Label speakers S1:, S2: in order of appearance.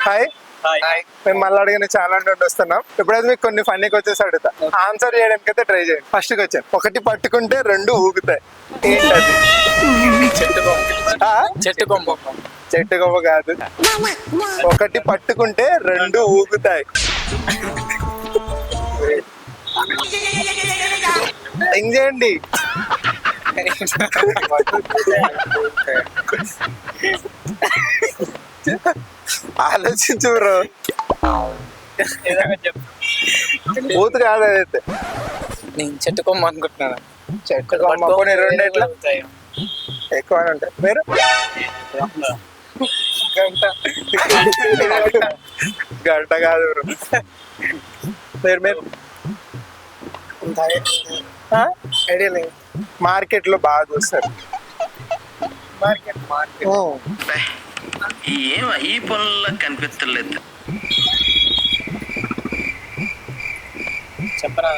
S1: Hi మేము మళ్ళీ అడిగిన ఛానల్ నుండి వస్తున్నాం. ఇప్పుడైతే మీకు కొన్ని ఫన్నీ క్వశ్చన్స్ అడుగుతా, ఆన్సర్ చేయడానికి అయితే ట్రై చేయండి. ఫస్ట్ క్వశ్చన్, ఒకటి పట్టుకుంటే రెండు ఊగుతాయి, ఏంటది?
S2: చెట్టు కొమ్మ.
S1: చెట్టు కొమ్మ కాదు. ఒకటి పట్టుకుంటే రెండు ఊగుతాయి. థింక్ చేయండి. ఆలోచించు బ్రో. ఊతు కాదు అదైతే.
S2: నేను చెట్టు కొమ్మ అనుకుంటున్నాను.
S1: చెట్టు కొమ్మ కొన్ని రెండు ఎట్లా ఎక్కువ ఉంటాయి. మీరు గంట కాదు బ్రో. మీరు ఐడియా లేదు. మార్కెట్ లో బాగా చూస్తారు.
S3: ఏం ఈ పనుల్లో కనిపించలేదు.
S2: చెప్పరా